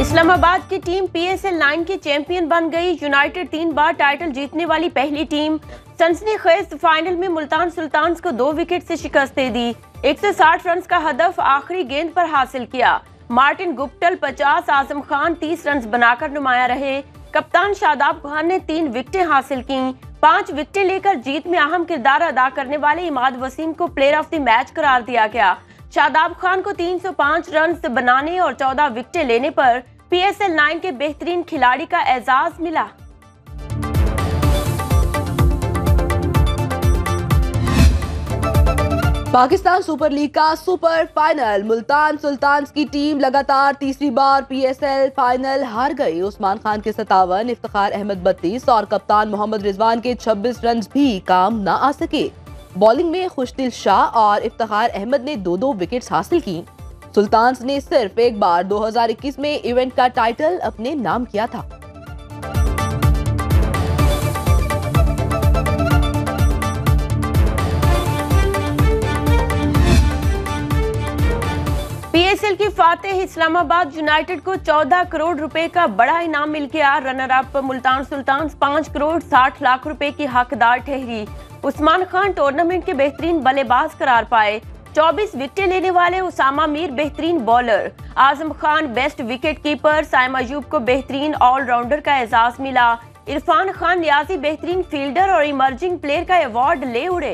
इस्लामाबाद की team PSL 9 की champion बन गई। यूनाइटेड 3 बार टाइटल जीतने वाली पहली टीम सनसनीखेज फाइनल में मुल्तान सुल्तान्स को 2 विकेट से शिकस्त दे दी। 160 रन का हदफ आखिरी गेंद पर हासिल किया। मार्टिन गुप्टल 50, आजम खान 30 रन बनाकर नुमाया रहे। कप्तान शादाब खान ने 3 विकेटें हासिल की। 5 विकेटें लेकर जीत में अहम किरदार अदा करने वाले इमाद वसीम को प्लेयर ऑफ द मैच करार दिया गया। शादाब खान को 305 रन बनाने और 14 विकेटें लेने पर PSL 9 के बेहतरीन खिलाड़ी का एजाज मिला। पाकिस्तान सुपर लीग का सुपर फाइनल। मुल्तान सुल्तान्स की टीम लगातार तीसरी बार PSL फाइनल हार गई। उस्मान खान के 57, इफ्तिखार अहमद 32 और कप्तान मोहम्मद रिजवान के 26 रन भी काम न आ सके। बॉलिंग में खुशदिल शाह और इफ्तिखार अहमद ने 2-2 विकेट्स हासिल की। सुल्तान्स ने सिर्फ एक बार 2021 में इवेंट का टाइटल अपने नाम किया था। PSL की फातेह इस्लामाबाद यूनाइटेड को 14 करोड़ रुपए का बड़ा इनाम मिल गया। रनर अप मुल्तान सुल्तान्स 5 करोड़ 60 लाख रुपए की हकदार ठहरी। उस्मान खान टूर्नामेंट के बेहतरीन बल्लेबाज करार पाए। 24 विकेटें लेने वाले उसामा मीर बेहतरीन bowler. Azam Khan best wicket keeper. Saim Ayub को बेहतरीन ऑलराउंडर का एजाज मिला। इरफान खान नियाजी बेहतरीन फील्डर और इमर्जिंग प्लेयर का अवार्ड ले उड़े।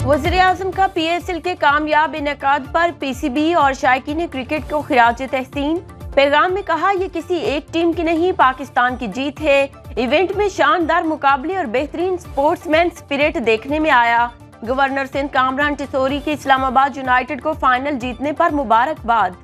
वज़ीर-ए-आज़म का PSL के कामयाब इनेकाद पर PCB और शायकीन क्रिकेट को खिराज तहसीन। पैगाम में कहा, ये किसी एक टीम की नहीं, पाकिस्तान की जीत है। इवेंट में शानदार मुकाबले और बेहतरीन स्पोर्ट्समैन स्पिरिट देखने में आया। गवर्नर सिंध कामरान टिसोरी की इस्लामाबाद यूनाइटेड को फाइनल जीतने पर मुबारकबाद।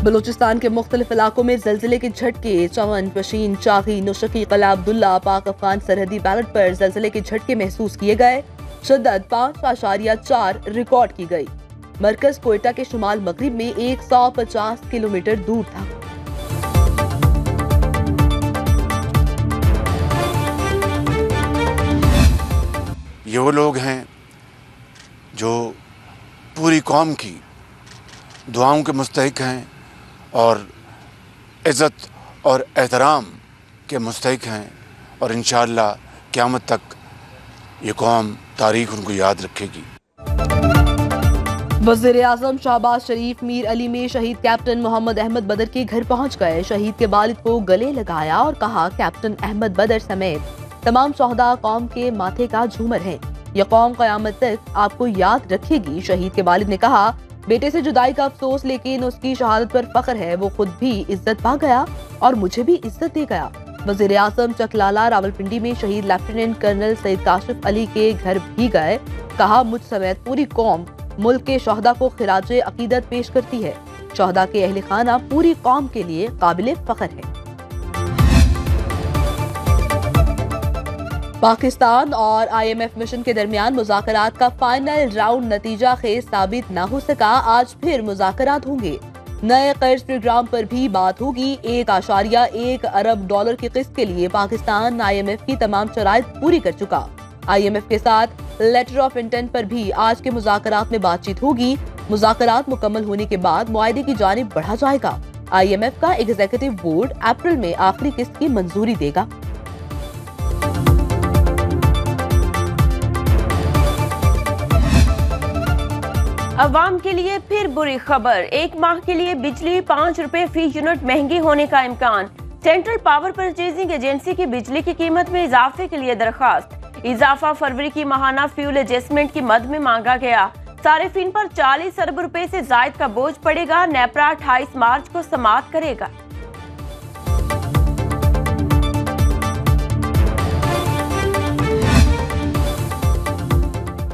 बलूचिस्तान के मुख्तलिफ इलाकों में जलजिले के झटके। चमन, पशीन, चाही, नुशकी, कला अब्दुल्ला, पाक अफगान सरहदी बैलेट पर जलजिले के झटके महसूस किए गए। शिद्दत 5.4 रिकॉर्ड की गई। मरकज कोयटा के शुमाल मगरिब में 150 किलोमीटर दूर था। ये वो लोग हैं जो पूरी कौम की दुआओं के मुस्तहिक हैं और इज़्ज़त और एहतराम के मुस्तहिक हैं, और इंशाअल्लाह क़यामत तक ये कौम तारीख उनको याद रखेगी। वज़ीर-ए-आज़म शहबाज शरीफ मीर अली में शहीद कैप्टन मोहम्मद अहमद बदर के घर पहुंच गए। शहीद के वालिद को गले लगाया और कहा, कैप्टन अहमद बदर समेत तमाम शोहदा कौम के माथे का झूमर हैं। यह कौम क़यामत तक आपको याद रखेगी। शहीद के वालिद ने कहा, बेटे से जुदाई का अफसोस लेकिन उसकी शहादत पर फख्र है। वो खुद भी इज्जत पा गया और मुझे भी इज्जत दे गया। वज़ीर-ए-आज़म चकलाला रावलपिंडी में शहीद लेफ्टिनेंट कर्नल सईद काशिफ अली के घर भी गए। कहा, मुझ समेत पूरी कौम मुल्क के शोहदा को खिराजे अकीदत पेश करती है। शोहदा के अहले खाना पूरी कौम के लिए काबिले फख्र है। पाकिस्तान और IMF मिशन के दरमियान मुज़ाकरात का फाइनल राउंड नतीजा खेज साबित न हो सका। आज फिर मुज़ाकरात होंगे। नए कर्ज प्रोग्राम पर भी बात होगी। 1.1 अरब डॉलर की किस्त के लिए पाकिस्तान IMF की तमाम शराइत पूरी कर चुका। IMF के साथ लेटर ऑफ इंटेंट पर भी आज के मुज़ाकरात में बातचीत होगी। मुज़ाकरात मुकम्मल होने के बाद मुआहदे की जानिब बढ़ा जाएगा। IMF का एग्जीक्यूटिव बोर्ड अप्रैल में आखिरी किस्त की मंजूरी देगा। अवाम के लिए फिर बुरी खबर। 1 माह के लिए बिजली 5 रुपए फी यूनिट महंगी होने का इम्कान। सेंट्रल पावर परचेजिंग एजेंसी की बिजली की कीमत में इजाफे के लिए दरखास्त। इजाफा फरवरी की माहाना फ्यूल एडजस्टमेंट की मद में मांगा गया। सारिफिन पर 40 अरब रुपए से जायद का बोझ पड़ेगा। नेपरा 28 मार्च को समाप्त करेगा।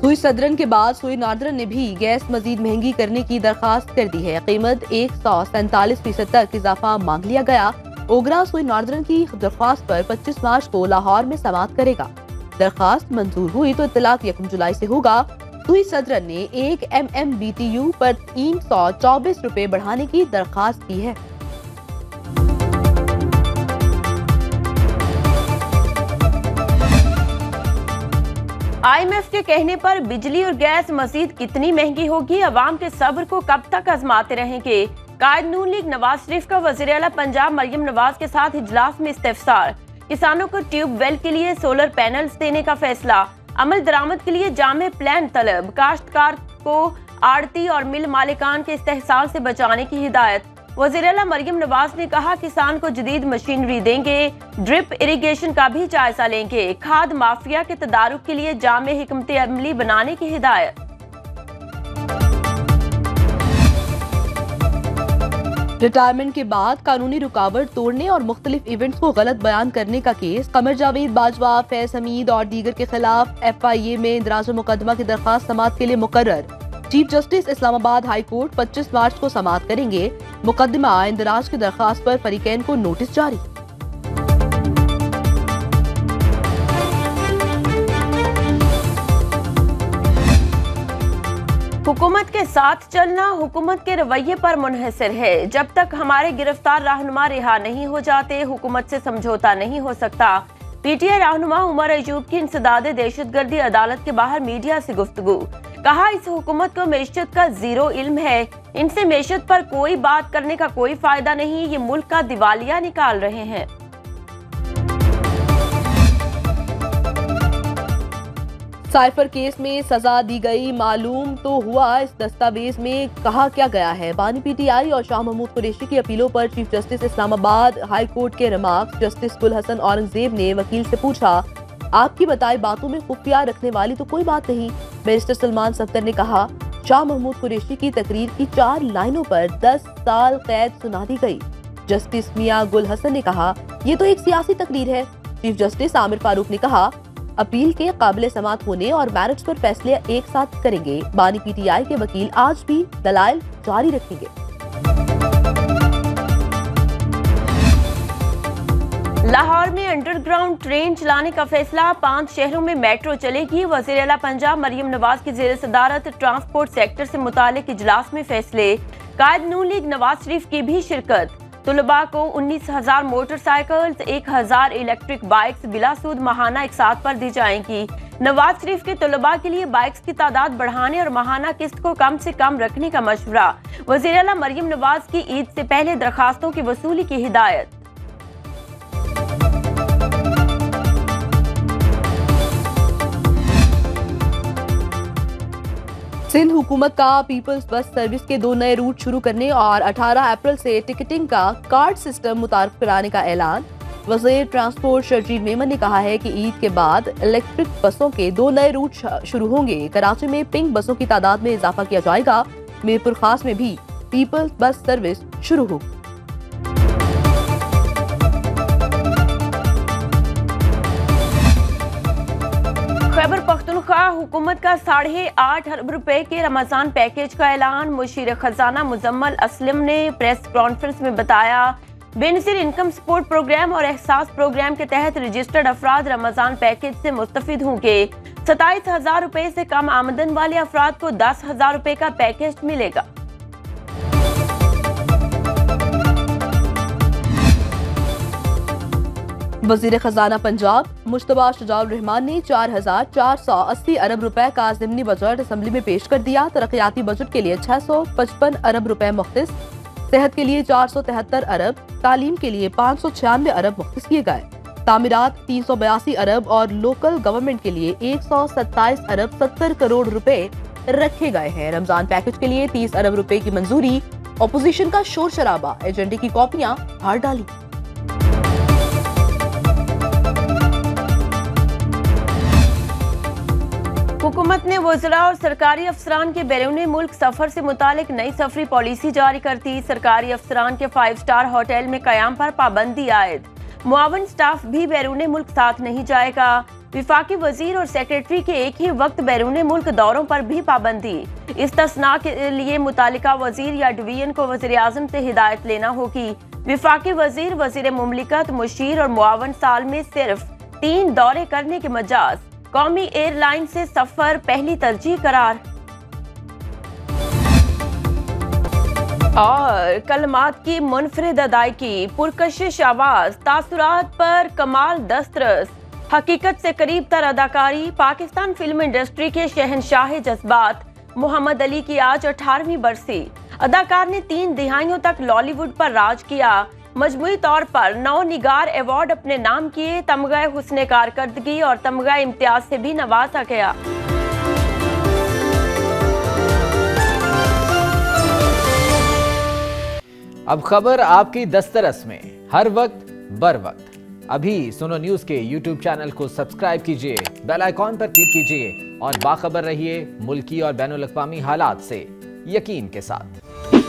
सुई सदरन के बाद सुई नॉर्दर्न ने भी गैस मजीद महंगी करने की दरखास्त कर दी है। कीमत 147% तक इजाफा मांग लिया गया। ओगरा सुई नॉर्दर्न की दरख्वास्त पर 25 मार्च को लाहौर में समाअत करेगा। दरखास्त मंजूर हुई तो इत्तलाक 1 जुलाई से होगा। सुई सदरन ने 1 MMBTU पर 324 रुपए बढ़ाने की दरखास्त की है। IMF के कहने पर बिजली और गैस मजीद कितनी महंगी होगी, अवाम के सब्र को कब तक आजमाते रहेंगे। कायद नून लीग नवाज शरीफ का वज़ीर आला पंजाब मरियम नवाज के साथ इजलास में इस्तिफसार। किसानों को ट्यूबवेल के लिए सोलर पैनल्स देने का फैसला। अमल दरामद के लिए जामे प्लान तलब। काश्तकार को आड़ती और मिल मालिकान के इस्तेहसाल से बचाने की हिदायत। वज़ीर आला मरियम नवाज ने कहा किसान को जदीद मशीनरी देंगे, ड्रिप इरिगेशन का भी जायजा लेंगे। खाद माफिया के तदारुक के लिए जामे हिकमत अमली बनाने की हिदायत। रिटायरमेंट के बाद कानूनी रुकावट तोड़ने और मुख्तलिफ इवेंट्स को गलत बयान करने का केस कमर जावेद बाजवा, फैज हमीद और दीगर के खिलाफ FIA में इंदराज मुकदमा की दरखास्त समाअत के लिए मुकर्रर। Chief justice Islamabad high court 25 मार्च को समाअत करेंगे। मुकदमा इंदराज की दरखास्त पर फरीकैन को नोटिस जारी। हुकूमत के साथ चलना हुकूमत के रवैये पर मुनहसर है। जब तक हमारे गिरफ्तार रहनुमा रिहा नहीं हो जाते, हुकूमत से समझौता नहीं हो सकता। PTI रहनुमा उमर अयूब की इंसदादे दहशतगर्दी अदालत के बाहर मीडिया से गुफ्तगू। कहा इस हुकूमत को मैशत का जीरो इल्म है, इनसे मैशत पर कोई बात करने का कोई फायदा नहीं, ये मुल्क का दिवालिया निकाल रहे हैं। साइफर केस में सजा दी गई, मालूम तो हुआ इस दस्तावेज में कहा क्या गया है। बानी PTI और शाह महमूद कुरैशी की अपीलों पर chief justice Islamabad high court के रिमार्क्स। जस्टिस गुल हसन औरंगजेब ने वकील से पूछा, आपकी बताई बातों में खुफिया रखने वाली तो कोई बात नहीं। बैरिस्टर सलमान सफ्दर ने कहा, शाह महमूद कुरैशी की तकरीर की 4 लाइनों पर 10 साल कैद सुना दी गई। जस्टिस मियां गुल हसन ने कहा, ये तो एक सियासी तकरीर है। चीफ जस्टिस आमिर फारूक ने कहा, अपील के काबिल समाअत होने और मैरिट्स पर फैसले एक साथ करेंगे। बानी PTI के वकील आज भी दलाइल जारी रखेंगे। लाहौर में अंडरग्राउंड ट्रेन चलाने का फैसला। 5 शहरों में मेट्रो चलेगी। वज़ीर आला पंजाब मरियम नवाज की ज़ेर सदारत ट्रांसपोर्ट सेक्टर से मुतालिक इजलास में फैसले। कायद नून लीग नवाज शरीफ की भी शिरकत। तुलबा को 19,000 मोटरसाइकिल्स, 1,000 इलेक्ट्रिक बाइक्स बिलासूद माहाना एक साथ पर दी जाएंगी। नवाज शरीफ के तुलबा के लिए बाइक्स की तादाद बढ़ाने और माहाना किस्त को कम से कम रखने का मशवरा। वज़ीर आला मरियम नवाज की ईद से पहले दरखास्तों की वसूली की हिदायत। सिंध हुकूमत का पीपल्स बस सर्विस के 2 नए रूट शुरू करने और 18 अप्रैल से टिकटिंग का कार्ड सिस्टम मुतारफ कराने का ऐलान। वज़ीर ट्रांसपोर्ट शर्जील मेमन ने कहा है कि ईद के बाद इलेक्ट्रिक बसों के 2 नए रूट शुरू होंगे। कराची में पिंक बसों की तादाद में इजाफा किया जाएगा। मीरपुर खास में भी पीपल्स बस सर्विस शुरू होगी। खैबर पख्तूनख्वा हुकूमत का 8.5 अरब रुपए के रमजान पैकेज का ऐलान। मुशीर खजाना मुजम्मल असलम ने प्रेस कॉन्फ्रेंस में बताया, बेनजीर इनकम सपोर्ट प्रोग्राम और एहसास प्रोग्राम के तहत रजिस्टर्ड अफराद रमजान पैकेज से मुस्तफिद होंगे। 27,000 रुपए से कम आमदन वाले अफराद को 10,000 रुपए का पैकेज मिलेगा। वज़ीर खजाना पंजाब मुश्तबा शुजाउर रहमान ने 4,480 अरब रुपए का ज़िमनी बजट असेंबली में पेश कर दिया। तरक्याती बजट के लिए 655 अरब रुपए मुख्तिस, सेहत के लिए 473 अरब, तालीम के लिए 596 अरब मुख्तिस किए गए। तामीरात 382 अरब और लोकल गवर्नमेंट के लिए 127 अरब 70 करोड़ रुपए रखे गए हैं। रमजान पैकेज के लिए 30 अरब रुपए की मंजूरी। ऑपोजिशन का शोर शराबा, एजेंडे की कॉपियां फाड़ डाली। हुकूमत ने वज़रा और सरकारी अफसरान के बैरून मुल्क सफर से मुतालिक नई सफरी पॉलिसी जारी कर दी। सरकारी अफसरान के 5 स्टार होटल में कयाम पर पाबंदी आयद। मुआवन स्टाफ भी बैरून मुल्क साथ नहीं जाएगा। विफाकी वजीर और सेक्रेटरी के एक ही वक्त बैरून मुल्क दौरों पर भी पाबंदी। इस्तिस्ना के लिए मुतालिका वजीर या डिवीजन को वज़ीर आज़म से हिदायत लेना होगी। विफाकी वजीर, वजीर मुमलिकत, मुशीर और मुआवन साल में सिर्फ 3 दौरे करने के मजाज। कौमी एयरलाइन से सफर पहली तरजीह करार। और कलमात की मुनफरिद अदायगी, पुरकशिश आवाज, तासुरात पर कमाल दस्तरस, हकीकत से करीब तर अदाकारी। पाकिस्तान फिल्म इंडस्ट्री के शहंशाह जज्बात मोहम्मद अली की आज 18वीं बरसी। अदाकार ने 3 दिहाइयों तक लॉलीवुड पर राज किया। मजमूई तौर पर 9 निगार अवार्ड अपने नाम किए। तमगा हुस्न कारकर्दगी और तमगा इम्तियाज से भी नवाजा गया। अब खबर आपकी दस्तरस में, हर वक्त बर वक्त। अभी सुनो न्यूज के YouTube चैनल को सब्सक्राइब कीजिए, बेल आइकॉन पर क्लिक कीजिए और बाखबर रहिए मुल्की और बैनुल अक़वामी हालात से यकीन के साथ।